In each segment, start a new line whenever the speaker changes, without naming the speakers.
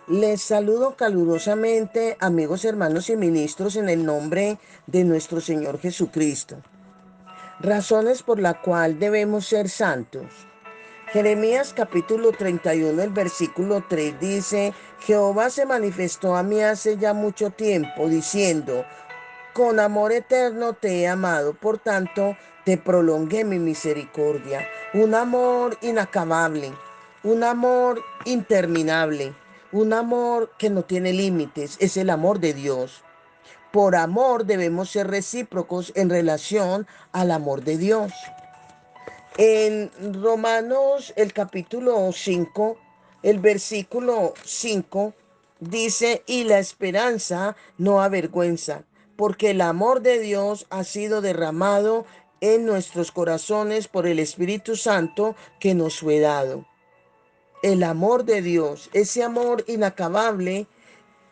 Les saludo calurosamente, amigos, hermanos y ministros, en el nombre de nuestro Señor Jesucristo. Razones por la cual debemos ser santos. Jeremías capítulo 31, el versículo 3 dice: Jehová se manifestó a mí hace ya mucho tiempo, diciendo: con amor eterno te he amado, por tanto te prolongué mi misericordia. Un amor inacabable, un amor interminable, un amor que no tiene límites, es el amor de Dios. Por amor debemos ser recíprocos en relación al amor de Dios. En Romanos, el capítulo 5, el versículo 5 dice: y la esperanza no avergüenza, porque el amor de Dios ha sido derramado en nuestros corazones por el Espíritu Santo que nos fue dado. El amor de Dios, ese amor inacabable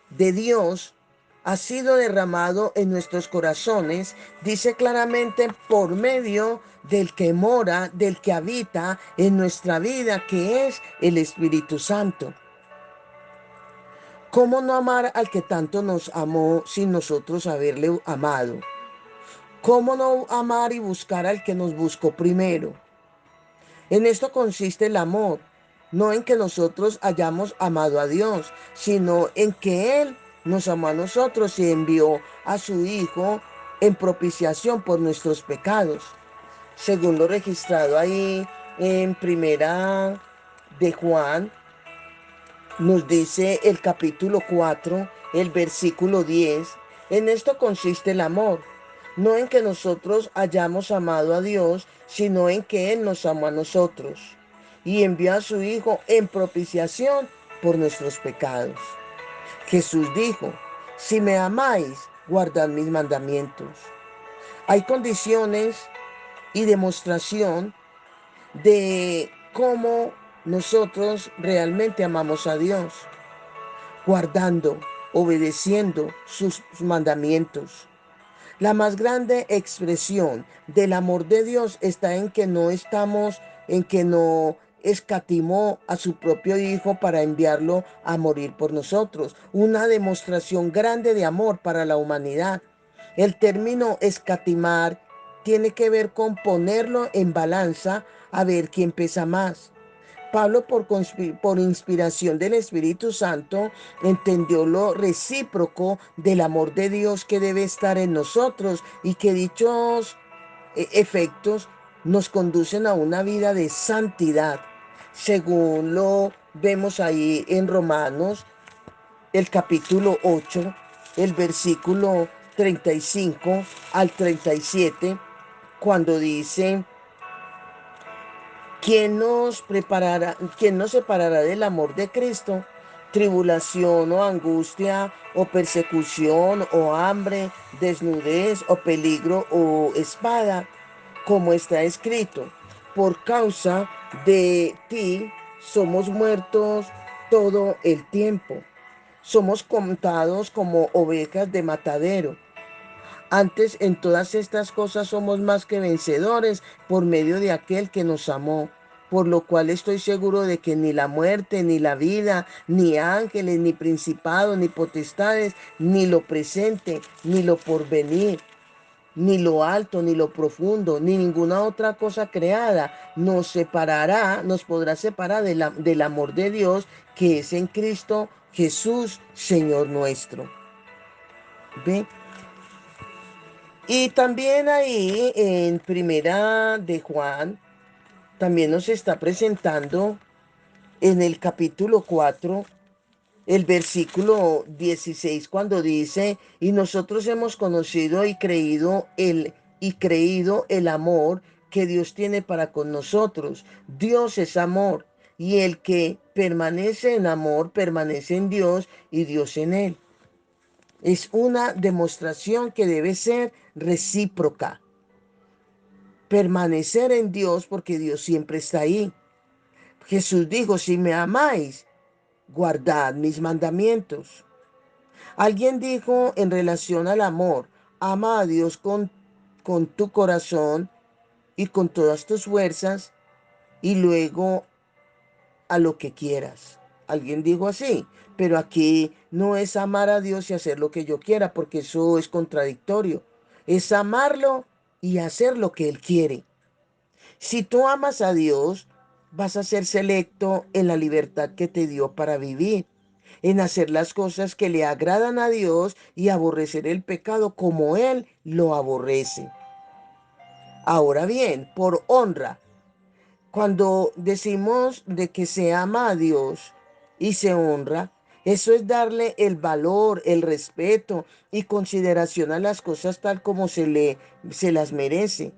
de Dios, ha sido derramado en nuestros corazones, dice claramente, por medio del que mora, del que habita en nuestra vida, que es el Espíritu Santo. ¿Cómo no amar al que tanto nos amó sin nosotros haberle amado? ¿Cómo no amar y buscar al que nos buscó primero? En esto consiste el amor, no en que nosotros hayamos amado a Dios, sino en que Él nos amó a nosotros y envió a su Hijo en propiciación por nuestros pecados, según lo registrado ahí en Primera de Juan. Nos dice el capítulo 4, el versículo 10: en esto consiste el amor, no en que nosotros hayamos amado a Dios, sino en que Él nos amó a nosotros y envió a su Hijo en propiciación por nuestros pecados. Jesús dijo: si me amáis, guardad mis mandamientos. Hay condiciones y demostración de cómo nosotros realmente amamos a Dios: guardando, obedeciendo sus mandamientos. La más grande expresión del amor de Dios está en que no escatimó a su propio Hijo para enviarlo a morir por nosotros. Una demostración grande de amor para la humanidad. El término escatimar tiene que ver con ponerlo en balanza a ver quién pesa más. Pablo, por inspiración del Espíritu Santo, entendió lo recíproco del amor de Dios que debe estar en nosotros y que dichos efectos nos conducen a una vida de santidad, según lo vemos ahí en Romanos, el capítulo 8, el versículo 35 al 37, cuando dice: ¿quién nos separará del amor de Cristo? Tribulación o angustia o persecución o hambre, desnudez o peligro o espada, como está escrito: por causa de ti somos muertos todo el tiempo. Somos contados como ovejas de matadero. Antes, en todas estas cosas somos más que vencedores por medio de aquel que nos amó. Por lo cual estoy seguro de que ni la muerte, ni la vida, ni ángeles, ni principados, ni potestades, ni lo presente, ni lo porvenir, ni lo alto, ni lo profundo, ni ninguna otra cosa creada nos podrá separar del amor de Dios que es en Cristo Jesús, Señor nuestro. ¿Ve? Y también ahí en Primera de Juan, también nos está presentando en el capítulo 4, el versículo 16, cuando dice: y nosotros hemos conocido y creído el amor que Dios tiene para con nosotros. Dios es amor, y el que permanece en amor permanece en Dios y Dios en él. Es una demostración que debe ser recíproca. Permanecer en Dios, porque Dios siempre está ahí. Jesús dijo: si me amáis, guardad mis mandamientos. Alguien dijo en relación al amor: ama a Dios con tu corazón y con todas tus fuerzas, y luego a lo que quieras. Alguien dijo así, pero aquí no es amar a Dios y hacer lo que yo quiera, porque eso es contradictorio. Es amarlo y hacer lo que Él quiere. Si tú amas a Dios, vas a ser selecto en la libertad que te dio para vivir, en hacer las cosas que le agradan a Dios y aborrecer el pecado como Él lo aborrece. Ahora bien, por honra, cuando decimos de que se ama a Dios y se honra, eso es darle el valor, el respeto y consideración a las cosas tal como se las merece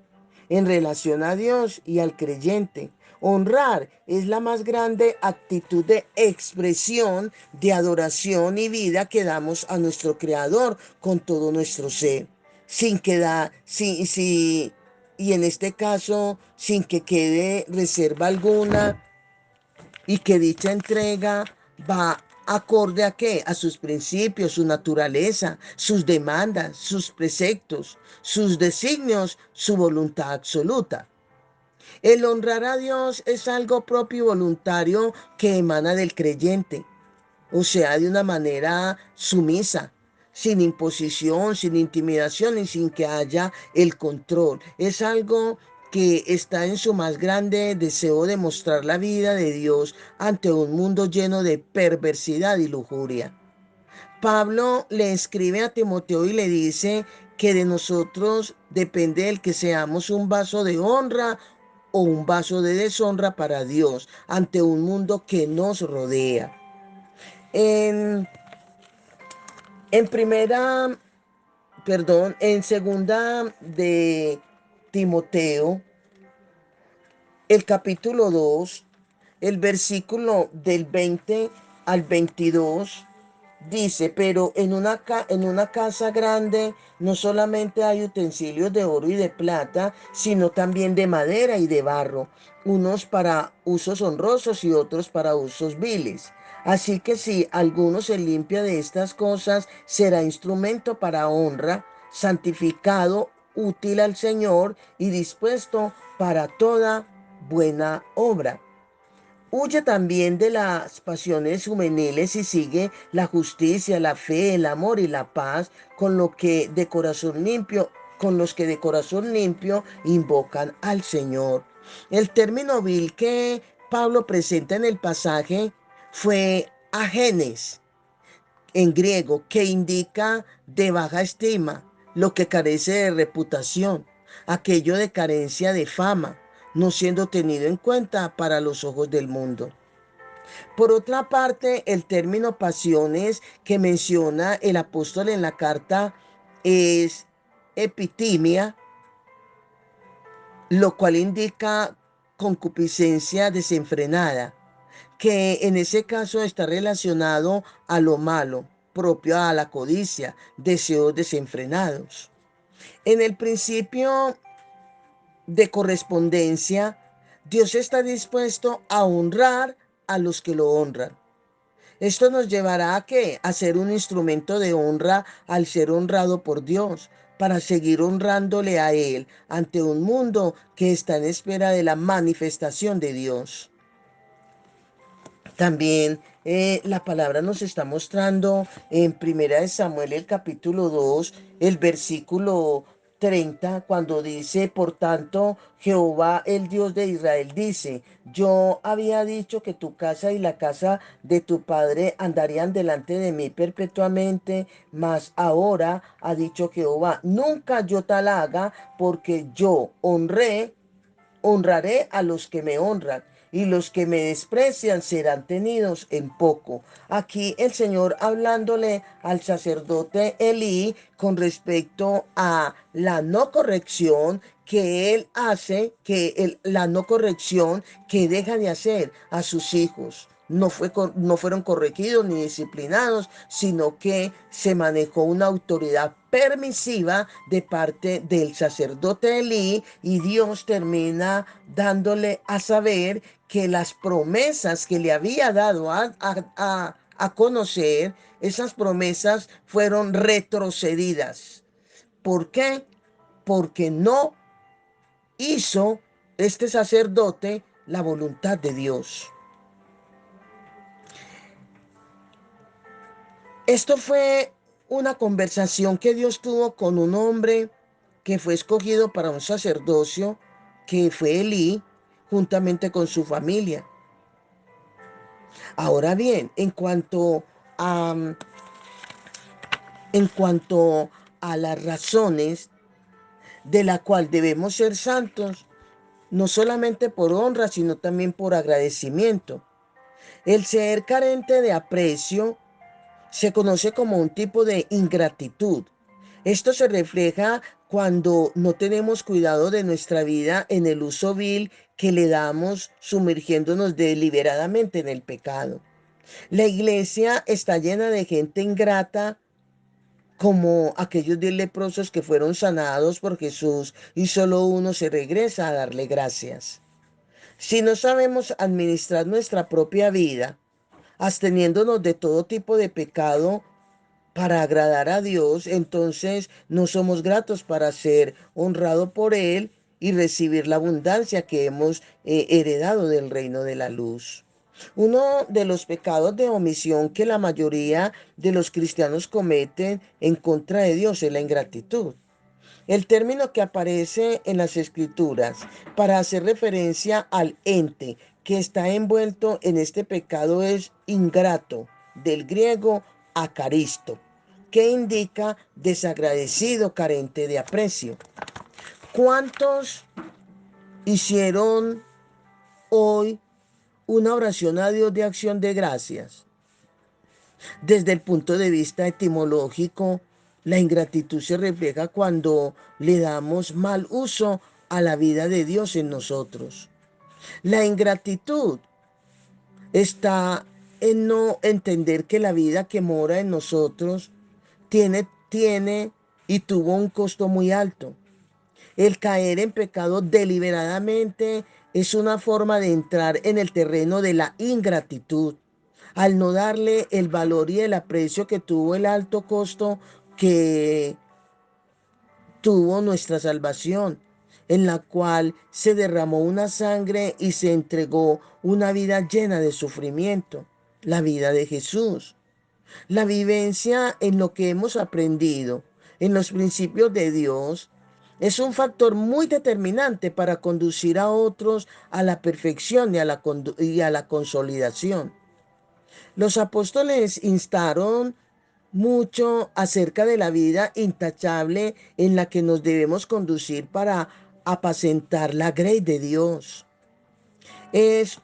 en relación a Dios y al creyente. Honrar es la más grande actitud de expresión, de adoración y vida que damos a nuestro Creador con todo nuestro ser, sin quedar, y en este caso sin que quede reserva alguna y que dicha entrega va acorde a qué, a sus principios, su naturaleza, sus demandas, sus preceptos, sus designios, su voluntad absoluta. El honrar a Dios es algo propio y voluntario que emana del creyente, o sea, de una manera sumisa, sin imposición, sin intimidación y sin que haya el control. Es algo que está en su más grande deseo de mostrar la vida de Dios ante un mundo lleno de perversidad y lujuria. Pablo le escribe a Timoteo y le dice que de nosotros depende el que seamos un vaso de honra o un vaso de deshonra para Dios ante un mundo que nos rodea. En, en primera, perdón, en segunda de Timoteo, el capítulo 2, el versículo del 20 al 22, dice, pero en una casa grande no solamente hay utensilios de oro y de plata, sino también de madera y de barro, unos para usos honrosos y otros para usos viles. Así que si alguno se limpia de estas cosas, será instrumento para honra, santificado, útil al Señor y dispuesto para toda buena obra. Huye también de las pasiones juveniles y sigue la justicia, la fe, el amor y la paz con los que de corazón limpio invocan al Señor. El término vil que Pablo presenta en el pasaje fue agenes en griego, que indica de baja estima, lo que carece de reputación, aquello de carencia de fama, no siendo tenido en cuenta para los ojos del mundo. Por otra parte, el término pasiones que menciona el apóstol en la carta es epitimia, lo cual indica concupiscencia desenfrenada, que en ese caso está relacionado a lo malo, propio a la codicia, deseos desenfrenados. En el principio de correspondencia, Dios está dispuesto a honrar a los que lo honran. Esto nos llevará a qué? A ser un instrumento de honra al ser honrado por Dios, para seguir honrándole a Él ante un mundo que está en espera de la manifestación de Dios. También la palabra nos está mostrando en Primera de Samuel, el capítulo 2 el versículo 30 cuando dice, por tanto, Jehová, el Dios de Israel, dice, yo había dicho que tu casa y la casa de tu padre andarían delante de mí perpetuamente, mas ahora ha dicho Jehová, nunca yo tal haga, porque yo honraré a los que me honran y los que me desprecian serán tenidos en poco. Aquí el Señor hablándole al sacerdote Elí con respecto a la no corrección que él hace, la no corrección que deja de hacer a sus hijos. No fueron corregidos ni disciplinados, sino que se manejó una autoridad permisiva de parte del sacerdote Elí y Dios termina dándole a saber que las promesas que le había dado a conocer, esas promesas fueron retrocedidas. ¿Por qué? Porque no hizo este sacerdote la voluntad de Dios. Esto fue una conversación que Dios tuvo con un hombre que fue escogido para un sacerdocio, que fue Elí, juntamente con su familia. Ahora bien, a, en cuanto a las razones de la cual debemos ser santos, no solamente por honra, sino también por agradecimiento. El ser carente de aprecio se conoce como un tipo de ingratitud. Esto se refleja cuando no tenemos cuidado de nuestra vida en el uso vil que le damos, sumergiéndonos deliberadamente en el pecado. La iglesia está llena de gente ingrata, como aquellos 10 leprosos que fueron sanados por Jesús y solo uno se regresa a darle gracias. Si no sabemos administrar nuestra propia vida, absteniéndonos de todo tipo de pecado para agradar a Dios, entonces no somos gratos para ser honrado por Él y recibir la abundancia que hemos heredado del reino de la luz. Uno de los pecados de omisión que la mayoría de los cristianos cometen en contra de Dios es la ingratitud. El término que aparece en las escrituras para hacer referencia al ente que está envuelto en este pecado es ingrato, del griego acaristo, que indica desagradecido, carente de aprecio. ¿Cuántos hicieron hoy una oración a Dios de acción de gracias? Desde el punto de vista etimológico, la ingratitud se refleja cuando le damos mal uso a la vida de Dios en nosotros. La ingratitud está en no entender que la vida que mora en nosotros tiene y tuvo un costo muy alto. El caer en pecado deliberadamente es una forma de entrar en el terreno de la ingratitud, al no darle el valor y el aprecio que tuvo el alto costo que tuvo nuestra salvación, en la cual se derramó una sangre y se entregó una vida llena de sufrimiento, la vida de Jesús. La vivencia en lo que hemos aprendido, en los principios de Dios, es un factor muy determinante para conducir a otros a la perfección y a la consolidación. Los apóstoles instaron mucho acerca de la vida intachable en la que nos debemos conducir para apacentar la grey de Dios. Es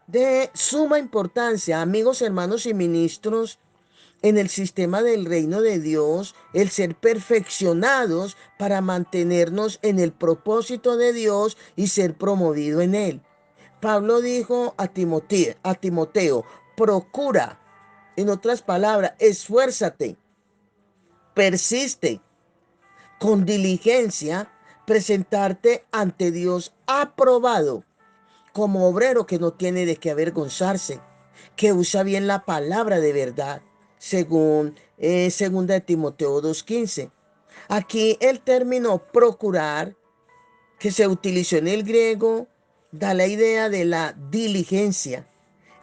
de suma importancia, amigos, hermanos y ministros, en el sistema del reino de Dios, el ser perfeccionados para mantenernos en el propósito de Dios y ser promovido en él. Pablo dijo a Timoteo, procura, en otras palabras, esfuérzate, persiste, con diligencia, presentarte ante Dios aprobado como obrero que no tiene de qué avergonzarse, que usa bien la palabra de verdad, según segunda de Timoteo 2:15. Aquí el término procurar, que se utilizó en el griego, da la idea de la diligencia,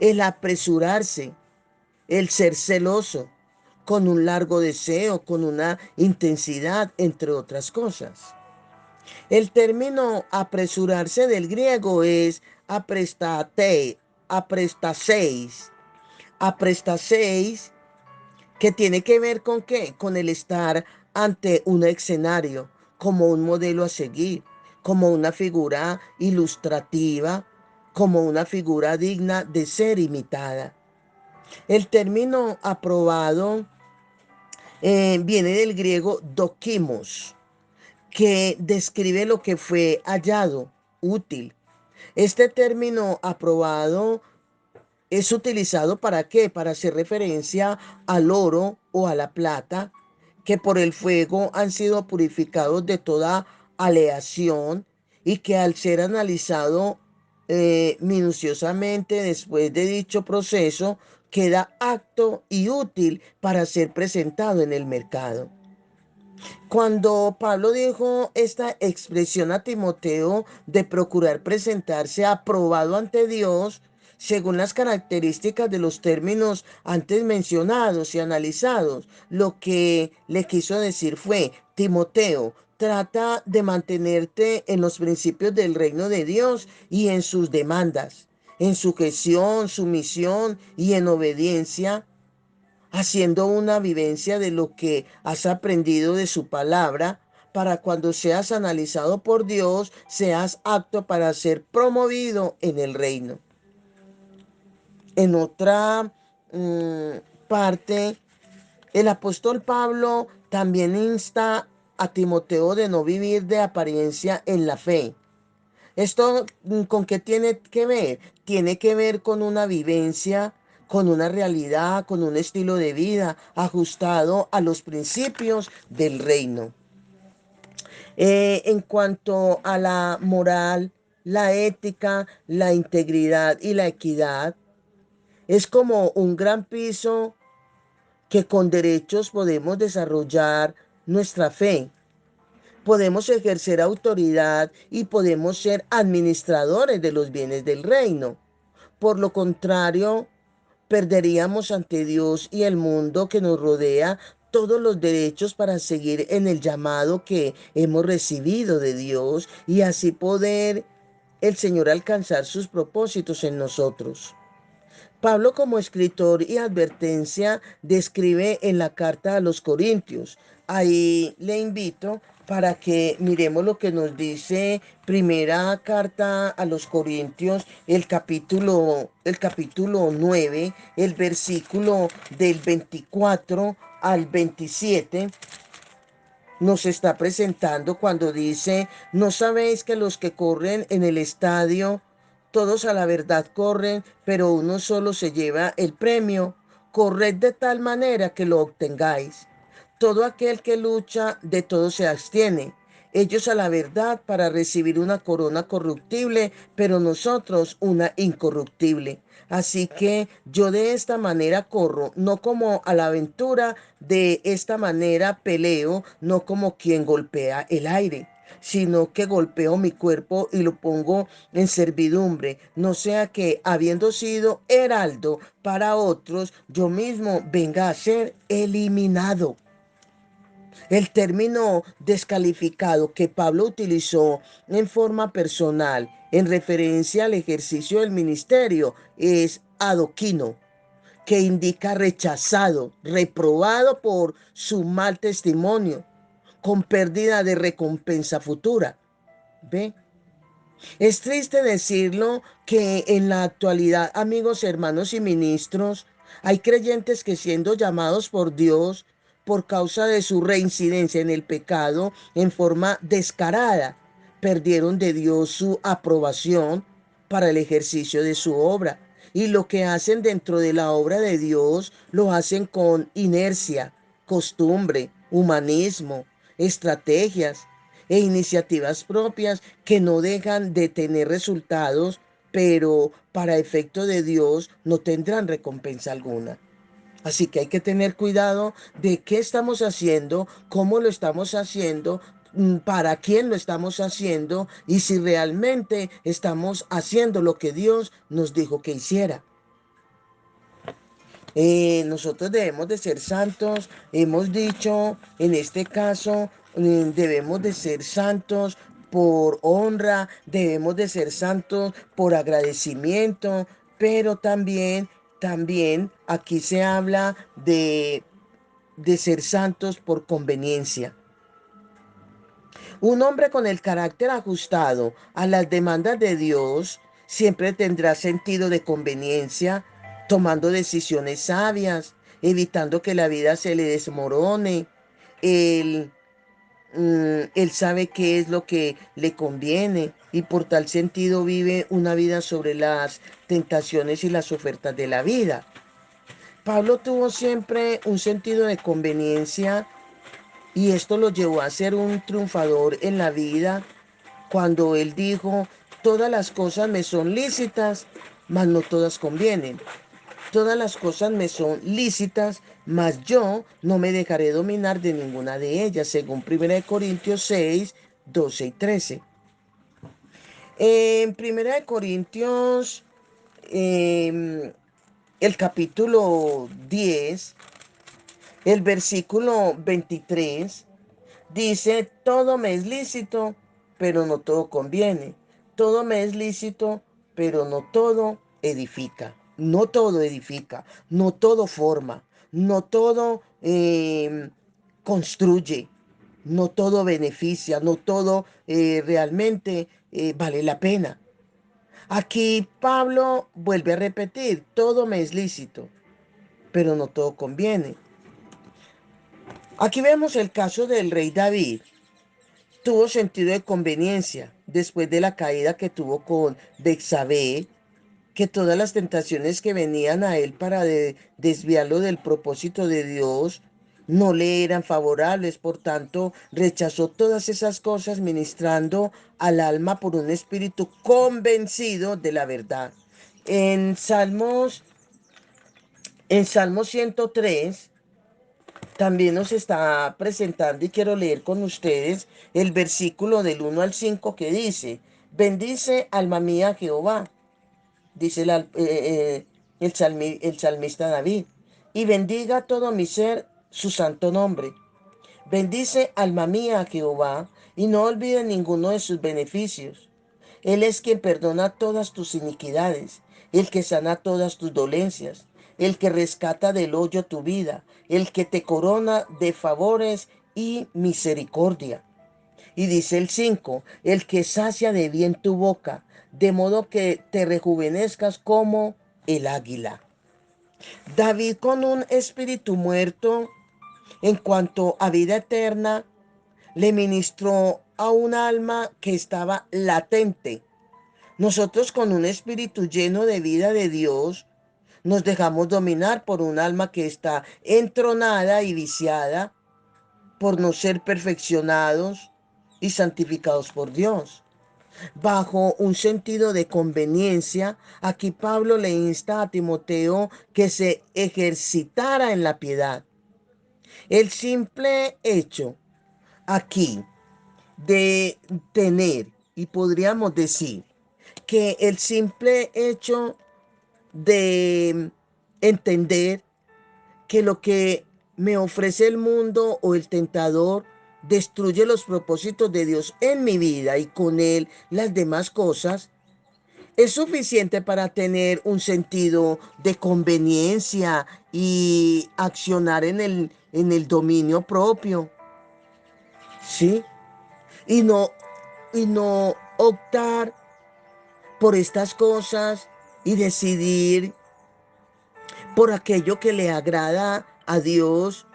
el apresurarse, el ser celoso, con un largo deseo, con una intensidad, entre otras cosas. El término apresurarse del griego es aprestaseis, aprestaseis, que tiene que ver con qué, con el estar ante un escenario, como un modelo a seguir, como una figura ilustrativa, como una figura digna de ser imitada. El término aprobado viene del griego dokimos, que describe lo que fue hallado, útil. Este término aprobado es utilizado ¿para qué? Para hacer referencia al oro o a la plata, que por el fuego han sido purificados de toda aleación y que al ser analizado minuciosamente después de dicho proceso, queda apto y útil para ser presentado en el mercado. Cuando Pablo dijo esta expresión a Timoteo de procurar presentarse aprobado ante Dios, según las características de los términos antes mencionados y analizados. Lo que le quiso decir fue: Timoteo, trata de mantenerte en los principios del reino de Dios y en sus demandas, en sujeción, sumisión y en obediencia, haciendo una vivencia de lo que has aprendido de su palabra, para cuando seas analizado por Dios, seas apto para ser promovido en el reino. En otra parte, el apóstol Pablo también insta a Timoteo de no vivir de apariencia en la fe. ¿Esto con qué tiene que ver? Tiene que ver con una vivencia, con una realidad, con un estilo de vida ajustado a los principios del reino. En cuanto a la moral, la ética, la integridad y la equidad, es como un gran piso que con derechos podemos desarrollar nuestra fe. Podemos ejercer autoridad y podemos ser administradores de los bienes del reino. Por lo contrario, perderíamos ante Dios y el mundo que nos rodea todos los derechos para seguir en el llamado que hemos recibido de Dios y así poder el Señor alcanzar sus propósitos en nosotros. Pablo, como escritor y advertencia, describe en la carta a los Corintios. Ahí le invito para que miremos lo que nos dice primera carta a los Corintios, el capítulo 9, el versículo del 24 al 27. Nos está presentando cuando dice: ¿no sabéis que los que corren en el estadio, todos a la verdad corren, pero uno solo se lleva el premio? Corred de tal manera que lo obtengáis. Todo aquel que lucha, de todo se abstiene. Ellos a la verdad para recibir una corona corruptible, pero nosotros una incorruptible. Así que yo de esta manera corro, no como a la aventura, de esta manera peleo, no como quien golpea el aire, sino que golpeo mi cuerpo y lo pongo en servidumbre, no sea que, habiendo sido heraldo para otros, yo mismo venga a ser eliminado. El término descalificado que Pablo utilizó en forma personal en referencia al ejercicio del ministerio es adoquino, que indica rechazado, reprobado por su mal testimonio, con pérdida de recompensa futura. ¿Ve? Es triste decirlo que en la actualidad, amigos, hermanos y ministros, hay creyentes que, siendo llamados por Dios por causa de su reincidencia en el pecado en forma descarada, perdieron de Dios su aprobación para el ejercicio de su obra. Y lo que hacen dentro de la obra de Dios lo hacen con inercia, costumbre, humanismo, estrategias e iniciativas propias que no dejan de tener resultados, pero para efecto de Dios no tendrán recompensa alguna. Así que hay que tener cuidado de qué estamos haciendo, cómo lo estamos haciendo, para quién lo estamos haciendo y si realmente estamos haciendo lo que Dios nos dijo que hiciera. Nosotros debemos de ser santos. Hemos dicho, en este caso, debemos de ser santos por honra, debemos de ser santos por agradecimiento, pero también aquí se habla de ser santos por conveniencia. Un hombre con el carácter ajustado a las demandas de Dios siempre tendrá sentido de conveniencia, tomando decisiones sabias, evitando que la vida se le desmorone. Él, él sabe qué es lo que le conviene y por tal sentido vive una vida sobre las tentaciones y las ofertas de la vida. Pablo tuvo siempre un sentido de conveniencia y esto lo llevó a ser un triunfador en la vida cuando él dijo: todas las cosas me son lícitas, mas no todas convienen. Todas las cosas me son lícitas, mas yo no me dejaré dominar de ninguna de ellas, según 1 Corintios 6, 12 y 13. En 1 Corintios el capítulo 10, el versículo 23, dice, todo me es lícito, pero no todo conviene. Todo me es lícito, pero no todo edifica. No todo edifica, no todo forma, no todo construye, no todo beneficia, no todo realmente vale la pena. Aquí Pablo vuelve a repetir, todo me es lícito, pero no todo conviene. Aquí vemos el caso del rey David. Tuvo sentido de conveniencia después de la caída que tuvo con Betsabé, que todas las tentaciones que venían a él para desviarlo del propósito de Dios no le eran favorables. Por tanto, rechazó todas esas cosas ministrando al alma por un espíritu convencido de la verdad. En Salmos 103 también nos está presentando y quiero leer con ustedes el versículo del 1 al 5 que dice, bendice alma mía Jehová, dice el salmista David, y bendiga todo mi ser su santo nombre. Bendice alma mía a Jehová y no olvide ninguno de sus beneficios. Él es quien perdona todas tus iniquidades, el que sana todas tus dolencias, el que rescata del hoyo tu vida, el que te corona de favores y misericordia. Y dice el 5, el que sacia de bien tu boca, de modo que te rejuvenezcas como el águila. David, con un espíritu muerto en cuanto a vida eterna, le ministró a un alma que estaba latente. Nosotros, con un espíritu lleno de vida de Dios, nos dejamos dominar por un alma que está entronada y viciada por no ser perfeccionados y santificados por Dios. Bajo un sentido de conveniencia, aquí Pablo le insta a Timoteo que se ejercitara en la piedad. El simple hecho aquí de tener, y podríamos decir que el simple hecho de entender que lo que me ofrece el mundo o el tentador destruye los propósitos de Dios en mi vida y con él las demás cosas, es suficiente para tener un sentido de conveniencia y accionar en el dominio propio, ¿sí? Y no, y no optar por estas cosas y decidir por aquello que le agrada a Dios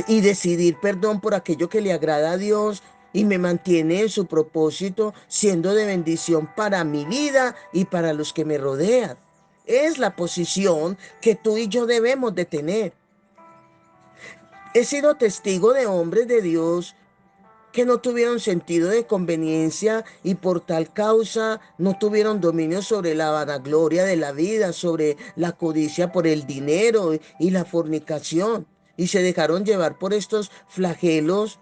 y decidir, perdón, por aquello que le agrada a Dios y me mantiene en su propósito, siendo de bendición para mi vida y para los que me rodean. Es la posición que tú y yo debemos de tener. He sido testigo de hombres de Dios que no tuvieron sentido de conveniencia y por tal causa no tuvieron dominio sobre la vanagloria de la vida, sobre la codicia por el dinero y la fornicación, y se dejaron llevar por estos flagelos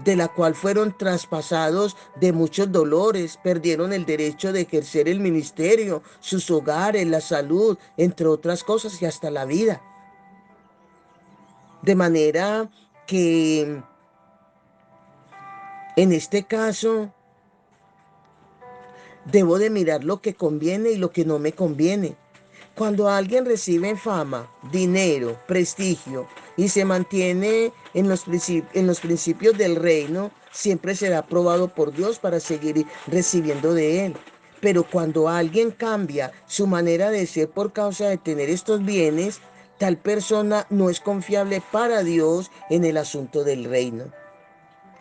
de la cual fueron traspasados de muchos dolores, perdieron el derecho de ejercer el ministerio, sus hogares, la salud, entre otras cosas, y hasta la vida. De manera que en este caso debo de mirar lo que conviene y lo que no me conviene. Cuando alguien recibe fama, dinero, prestigio y se mantiene en los principios del reino, siempre será aprobado por Dios para seguir recibiendo de Él. Pero cuando alguien cambia su manera de ser por causa de tener estos bienes, tal persona no es confiable para Dios en el asunto del reino.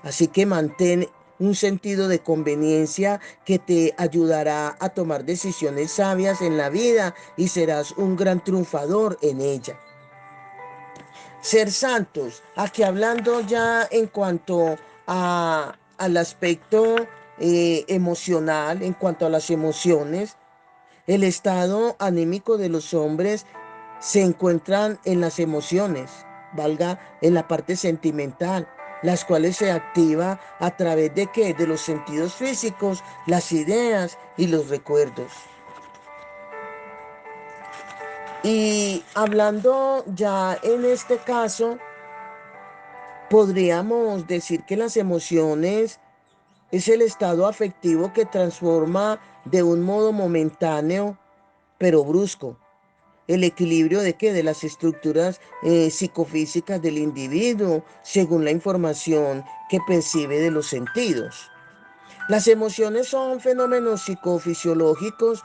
Así que mantén un sentido de conveniencia que te ayudará a tomar decisiones sabias en la vida y serás un gran triunfador en ella. Ser santos, aquí hablando ya en cuanto al aspecto emocional, en cuanto a las emociones, el estado anímico de los hombres se encuentran en las emociones, valga en la parte sentimental, las cuales se activa a través de qué? De los sentidos físicos, las ideas y los recuerdos. Y hablando ya en este caso, podríamos decir que las emociones es el estado afectivo que transforma de un modo momentáneo, pero brusco, el equilibrio de qué, de las estructuras psicofísicas del individuo, según la información que percibe de los sentidos. Las emociones son fenómenos psicofisiológicos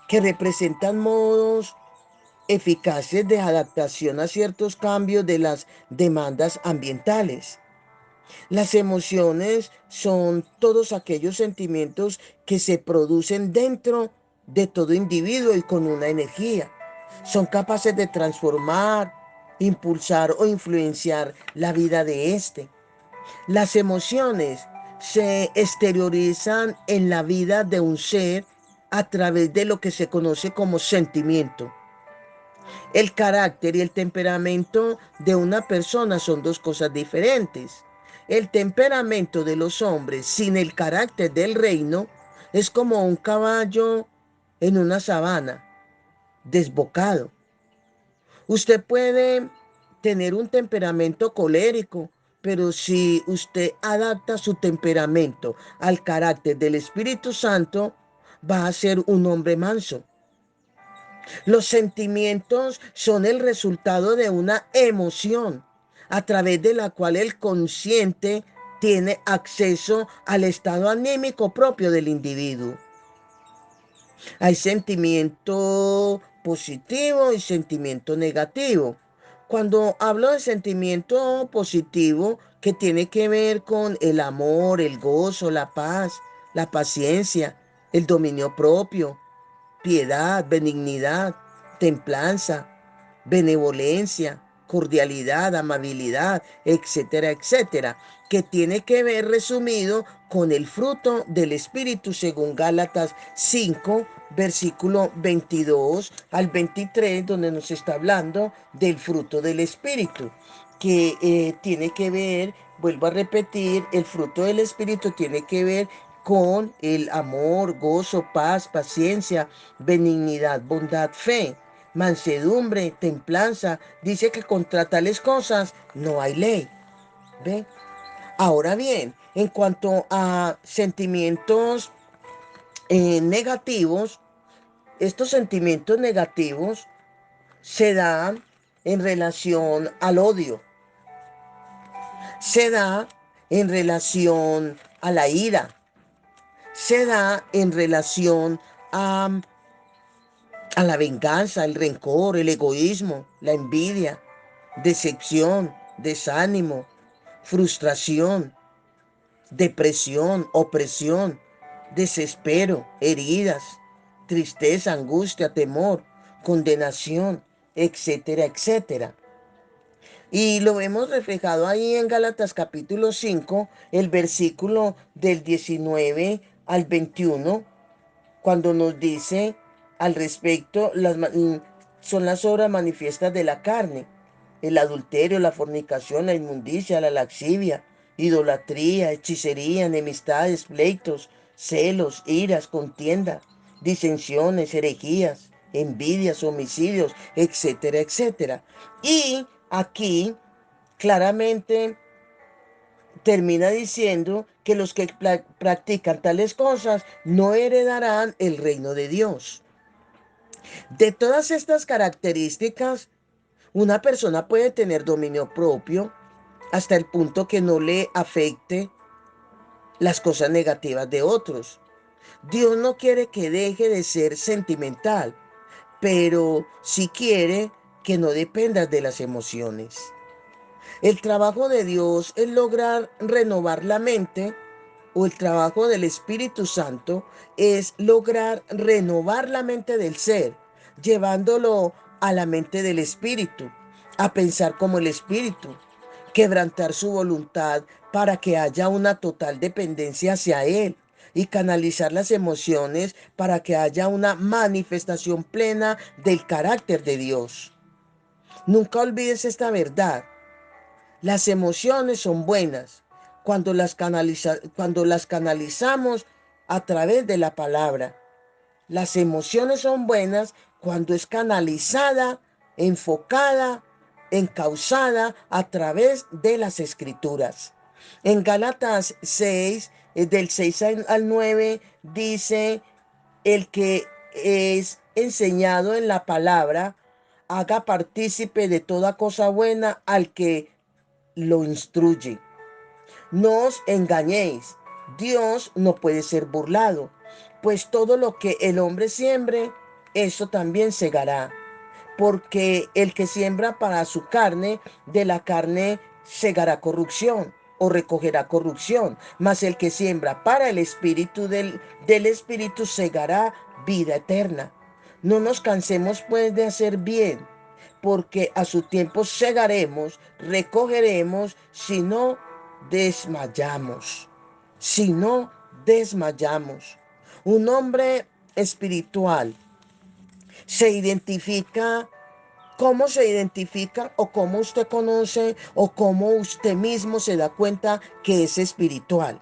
que representan modos eficaces de adaptación a ciertos cambios de las demandas ambientales. Las emociones son todos aquellos sentimientos que se producen dentro de todo individuo y con una energía. Son capaces de transformar, impulsar o influenciar la vida de éste. Las emociones se exteriorizan en la vida de un ser a través de lo que se conoce como sentimiento. El carácter y el temperamento de una persona son dos cosas diferentes. El temperamento de los hombres sin el carácter del reino es como un caballo en una sabana, desbocado. Usted puede tener un temperamento colérico, pero si usted adapta su temperamento al carácter del Espíritu Santo, va a ser un hombre manso. Los sentimientos son el resultado de una emoción a través de la cual el consciente tiene acceso al estado anímico propio del individuo. Hay sentimiento positivo y sentimiento negativo. Cuando hablo de sentimiento positivo, que tiene que ver con el amor, el gozo, la paz, la paciencia, el dominio propio, piedad, benignidad, templanza, benevolencia, cordialidad, amabilidad, etcétera, etcétera, que tiene que ver resumido con el fruto del Espíritu según Gálatas 5, versículo 22 al 23, donde nos está hablando del fruto del Espíritu, que tiene que ver, vuelvo a repetir, el fruto del Espíritu tiene que ver con el amor, gozo, paz, paciencia, benignidad, bondad, fe, mansedumbre, templanza. Dice que contra tales cosas no hay ley. ¿Ve? Ahora bien, en cuanto a sentimientos negativos, estos sentimientos negativos se dan en relación al odio, se da en relación a la ira, se da en relación a la venganza, el rencor, el egoísmo, la envidia, decepción, desánimo, frustración, depresión, opresión, desespero, heridas, tristeza, angustia, temor, condenación, etcétera, etcétera. Y lo vemos reflejado ahí en Gálatas capítulo 5, el versículo del 19 al 21, cuando nos dice al respecto, son las obras manifiestas de la carne, el adulterio, la fornicación, la inmundicia, la laxivia, idolatría, hechicería, enemistades, pleitos, celos, iras, contienda, disensiones, herejías, envidias, homicidios, etcétera, etcétera. Y aquí claramente termina diciendo que los que practican tales cosas no heredarán el reino de Dios. De todas estas características, una persona puede tener dominio propio hasta el punto que no le afecte las cosas negativas de otros. Dios no quiere que deje de ser sentimental, pero sí quiere que no dependas de las emociones. El trabajo de Dios es lograr renovar la mente, o el trabajo del Espíritu Santo es lograr renovar la mente del ser, llevándolo a la mente del Espíritu, a pensar como el Espíritu, quebrantar su voluntad para que haya una total dependencia hacia Él y canalizar las emociones para que haya una manifestación plena del carácter de Dios. Nunca olvides esta verdad. Las emociones son buenas cuando las canalizamos a través de la palabra. Las emociones son buenas cuando es canalizada, enfocada, encauzada a través de las escrituras. En Gálatas 6, del 6 al 9, dice: el que es enseñado en la palabra, haga partícipe de toda cosa buena al que lo instruye. No os engañéis, Dios no puede ser burlado, pues todo lo que el hombre siembre, eso también segará. Porque el que siembra para su carne, de la carne segará corrupción o recogerá corrupción, mas el que siembra para el espíritu, del espíritu segará vida eterna. No nos cansemos pues de hacer bien, porque a su tiempo segaremos, recogeremos, si no desmayamos. Si no desmayamos. Un hombre espiritual se identifica. ¿Cómo se identifica o cómo usted conoce o cómo usted mismo se da cuenta que es espiritual?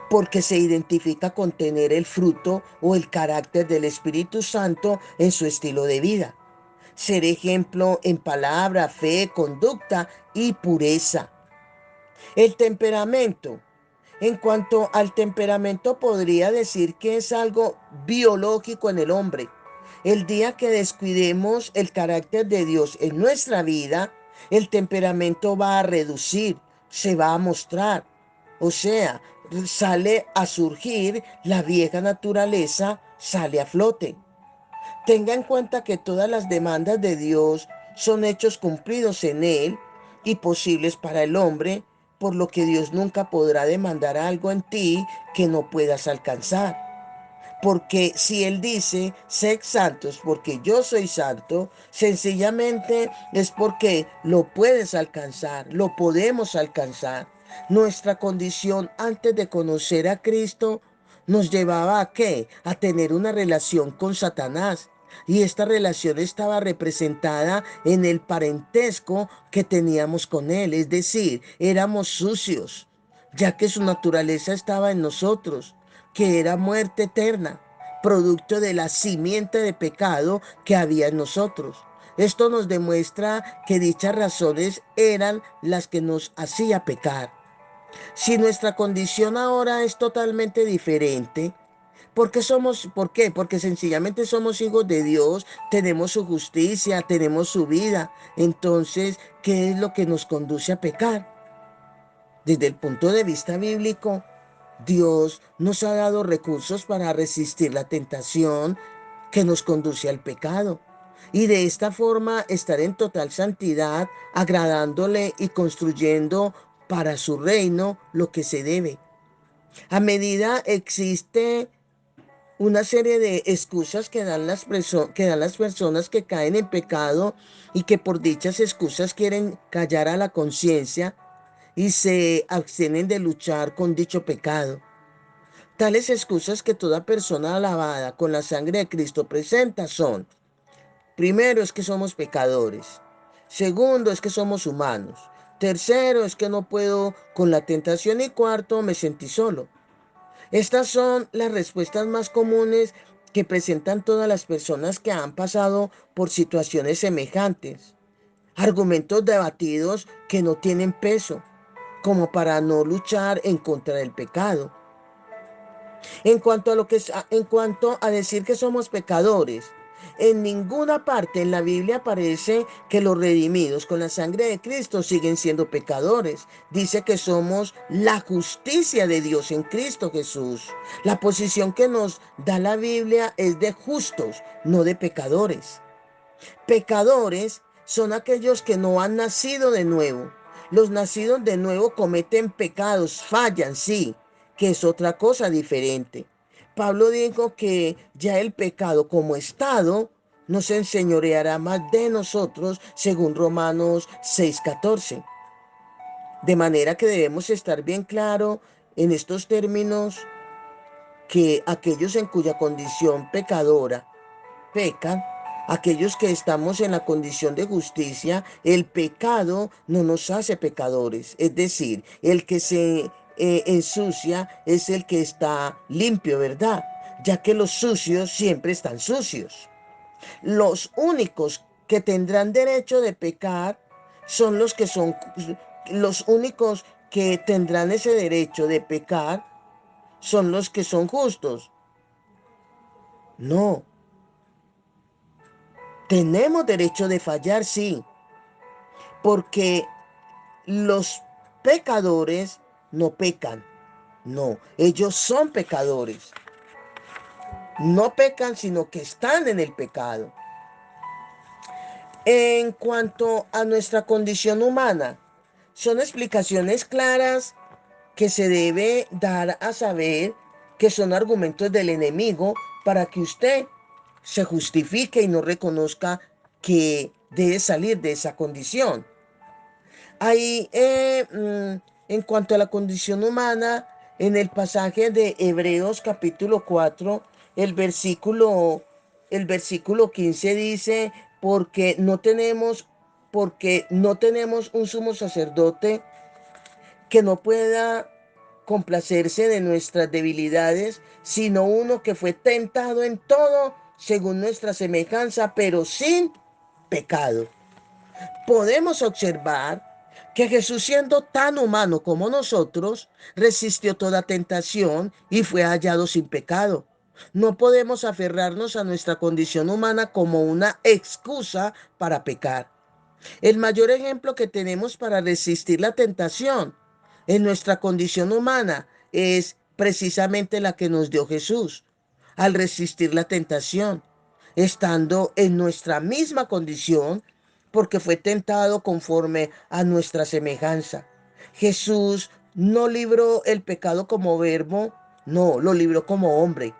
Porque se identifica con tener el fruto o el carácter del Espíritu Santo en su estilo de vida. Ser ejemplo en palabra, fe, conducta y pureza. El temperamento. En cuanto al temperamento, podría decir que es algo biológico en el hombre. El día que descuidemos el carácter de Dios en nuestra vida, el temperamento va a reducir, se va a mostrar. O sea, sale a surgir la vieja naturaleza, sale a flote. Tenga en cuenta que todas las demandas de Dios son hechos cumplidos en Él y posibles para el hombre, por lo que Dios nunca podrá demandar algo en ti que no puedas alcanzar. Porque si Él dice, sed santos porque yo soy santo, sencillamente es porque lo puedes alcanzar, lo podemos alcanzar. Nuestra condición antes de conocer a Cristo nos llevaba ¿a qué? A tener una relación con Satanás. Y esta relación estaba representada en el parentesco que teníamos con él, es decir, éramos sucios, ya que su naturaleza estaba en nosotros, que era muerte eterna, producto de la simiente de pecado que había en nosotros. Esto nos demuestra que dichas razones eran las que nos hacía pecar. Si nuestra condición ahora es totalmente diferente, ¿por qué? Porque sencillamente somos hijos de Dios, tenemos su justicia, tenemos su vida. Entonces, ¿qué es lo que nos conduce a pecar? Desde el punto de vista bíblico, Dios nos ha dado recursos para resistir la tentación que nos conduce al pecado. Y de esta forma estar en total santidad, agradándole y construyendo para su reino lo que se debe. A medida existe una serie de excusas que dan las personas que caen en pecado y que por dichas excusas quieren callar a la conciencia y se abstienen de luchar con dicho pecado. Tales excusas que toda persona lavada con la sangre de Cristo presenta son: primero, es que somos pecadores; segundo, es que somos humanos; tercero, es que no puedo con la tentación; y cuarto, me sentí solo. Estas son las respuestas más comunes que presentan todas las personas que han pasado por situaciones semejantes. Argumentos debatidos que no tienen peso, como para no luchar en contra del pecado. En cuanto a decir que somos pecadores, en ninguna parte en la Biblia aparece que los redimidos con la sangre de Cristo siguen siendo pecadores. Dice que somos la justicia de Dios en Cristo Jesús. La posición que nos da la Biblia es de justos, no de pecadores. Pecadores son aquellos que no han nacido de nuevo. Los nacidos de nuevo cometen pecados, fallan, sí, que es otra cosa diferente. Pablo dijo que ya el pecado como estado no se enseñoreará más de nosotros, según Romanos 6:14. De manera que debemos estar bien claro en estos términos, que aquellos en cuya condición pecadora pecan, aquellos que estamos en la condición de justicia, el pecado no nos hace pecadores. Es decir, el que se ensucia es el que está limpio, ¿verdad? ya que los sucios siempre están sucios. Los únicos que tendrán derecho de pecar son los únicos que tendrán ese derecho de pecar son los que son justos. No, tenemos derecho de fallar, sí, porque los pecadores no pecan. No, ellos son pecadores. No pecan, sino que están en el pecado. En cuanto a nuestra condición humana, son explicaciones claras que se debe dar a saber que son argumentos del enemigo para que usted se justifique y no reconozca que debe salir de esa condición. Ahí, en cuanto a la condición humana, en el pasaje de Hebreos capítulo 4, el versículo 15 dice, porque no tenemos un sumo sacerdote que no pueda complacerse de nuestras debilidades, sino uno que fue tentado en todo según nuestra semejanza, pero sin pecado. Podemos observar que Jesús, siendo tan humano como nosotros, resistió toda tentación y fue hallado sin pecado. No podemos aferrarnos a nuestra condición humana como una excusa para pecar. El mayor ejemplo que tenemos para resistir la tentación en nuestra condición humana es precisamente la que nos dio Jesús al resistir la tentación, estando en nuestra misma condición, porque fue tentado conforme a nuestra semejanza. Jesús no libró el pecado como verbo, no, lo libró como hombre.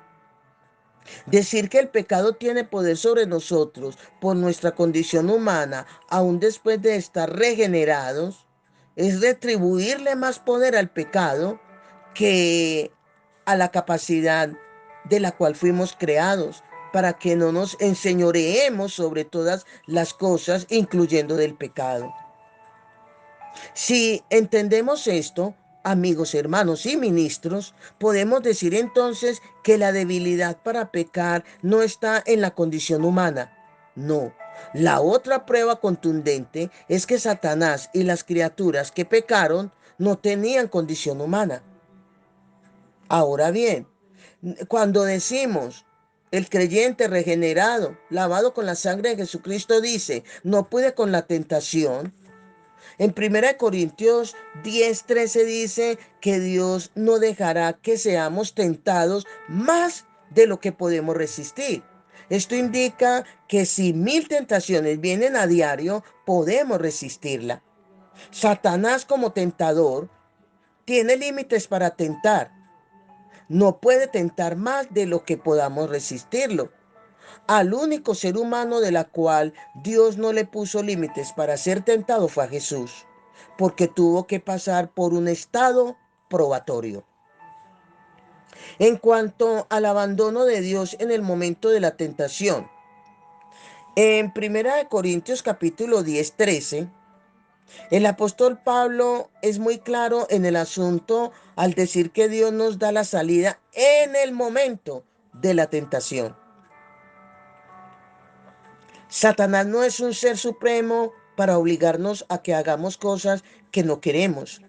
Decir que el pecado tiene poder sobre nosotros por nuestra condición humana, aún después de estar regenerados, es retribuirle más poder al pecado que a la capacidad de la cual fuimos creados, para que no nos enseñoreemos sobre todas las cosas, incluyendo del pecado. Si entendemos esto, amigos, hermanos y ministros, podemos decir entonces que la debilidad para pecar no está en la condición humana. No. La otra prueba contundente es que Satanás y las criaturas que pecaron no tenían condición humana. Ahora bien, cuando decimos el creyente regenerado, lavado con la sangre de Jesucristo, dice, no pude con la tentación. En 1 Corintios 10:13 dice que Dios no dejará que seamos tentados más de lo que podemos resistir. Esto indica que si 1000 tentaciones vienen a diario, podemos resistirla. Satanás, como tentador, tiene límites para tentar. No puede tentar más de lo que podamos resistirlo. Al único ser humano de la cual Dios no le puso límites para ser tentado fue a Jesús, porque tuvo que pasar por un estado probatorio. En cuanto al abandono de Dios en el momento de la tentación, en 1 Corintios capítulo 10:13, el apóstol Pablo es muy claro en el asunto al decir que Dios nos da la salida en el momento de la tentación. Satanás no es un ser supremo para obligarnos a que hagamos cosas que no queremos.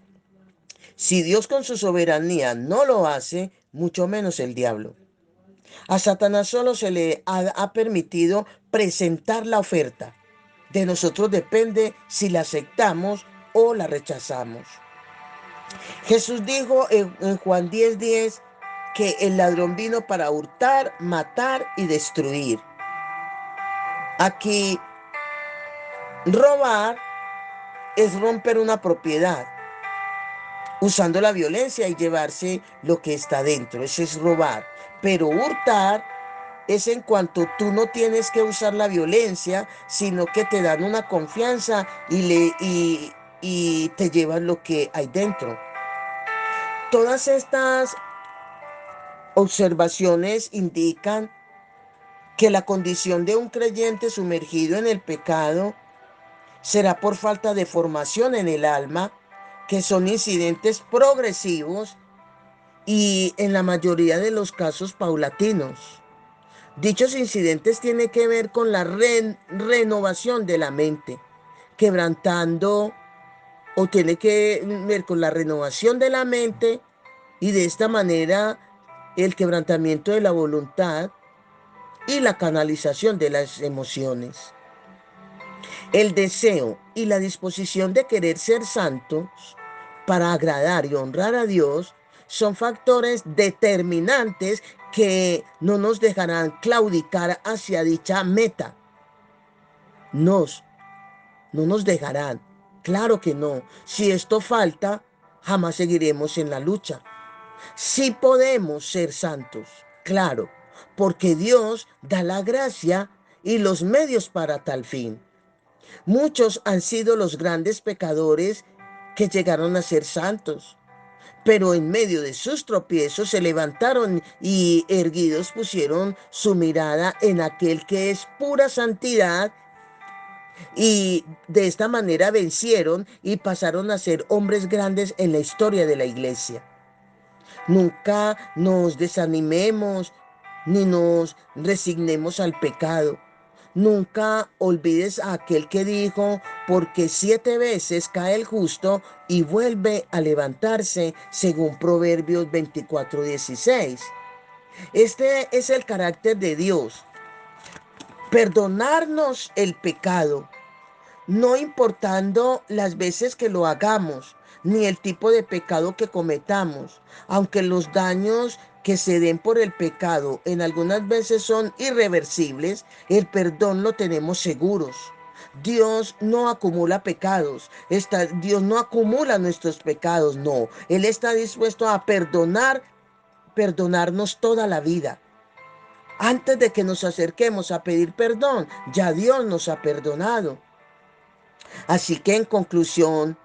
Si Dios con su soberanía no lo hace, mucho menos el diablo. A Satanás solo se le ha permitido presentar la oferta. De nosotros depende si la aceptamos o la rechazamos. Jesús dijo en Juan 10:10 que el ladrón vino para hurtar, matar y destruir. Aquí, robar es romper una propiedad usando la violencia y llevarse lo que está dentro. Eso es robar. Pero hurtar es en cuanto tú no tienes que usar la violencia, sino que te dan una confianza y te llevan lo que hay dentro. Todas estas observaciones indican que la condición de un creyente sumergido en el pecado será por falta de formación en el alma, que son incidentes progresivos y en la mayoría de los casos paulatinos. Dichos incidentes tienen que ver con la renovación de la mente, quebrantando, o tiene que ver con la renovación de la mente y de esta manera el quebrantamiento de la voluntad y la canalización de las emociones. El deseo y la disposición de querer ser santos para agradar y honrar a Dios son factores determinantes que no nos dejarán claudicar hacia dicha meta. Nos, no nos dejarán. Claro que no. Si esto falta, jamás seguiremos en la lucha. Sí podemos ser santos, claro, porque Dios da la gracia y los medios para tal fin. Muchos han sido los grandes pecadores que llegaron a ser santos, pero en medio de sus tropiezos se levantaron y erguidos pusieron su mirada en aquel que es pura santidad y de esta manera vencieron y pasaron a ser hombres grandes en la historia de la iglesia. Nunca nos desanimemos ni nos resignemos al pecado. Nunca olvides a aquel que dijo, porque 7 veces cae el justo y vuelve a levantarse, según Proverbios 24:16. Este es el carácter de Dios, perdonarnos el pecado, no importando las veces que lo hagamos, ni el tipo de pecado que cometamos, aunque los daños que se den por el pecado en algunas veces son irreversibles, el perdón lo tenemos seguros. Dios no acumula pecados, Dios no acumula nuestros pecados, no. Él está dispuesto a perdonarnos toda la vida. Antes de que nos acerquemos a pedir perdón, ya Dios nos ha perdonado. Así que en conclusión,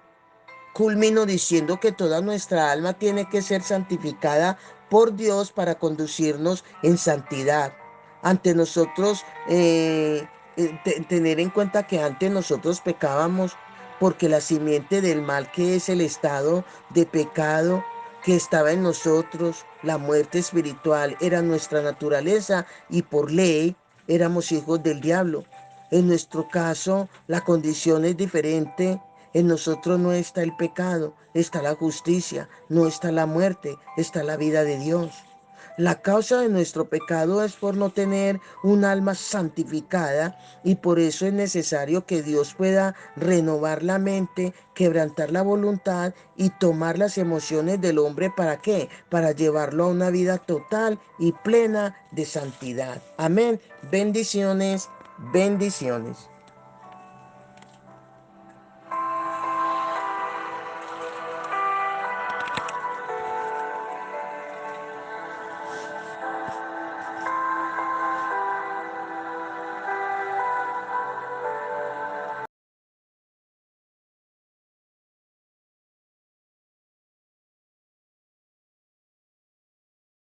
culmino diciendo que toda nuestra alma tiene que ser santificada por Dios para conducirnos en santidad. Ante nosotros, tener en cuenta que antes nosotros pecábamos porque la simiente del mal, que es el estado de pecado que estaba en nosotros, la muerte espiritual, era nuestra naturaleza y por ley éramos hijos del diablo. En nuestro caso, la condición es diferente. En nosotros no está el pecado, está la justicia, no está la muerte, está la vida de Dios. La causa de nuestro pecado es por no tener un alma santificada y por eso es necesario que Dios pueda renovar la mente, quebrantar la voluntad y tomar las emociones del hombre. ¿Para qué? Para llevarlo a una vida total y plena de santidad. Amén. Bendiciones, bendiciones.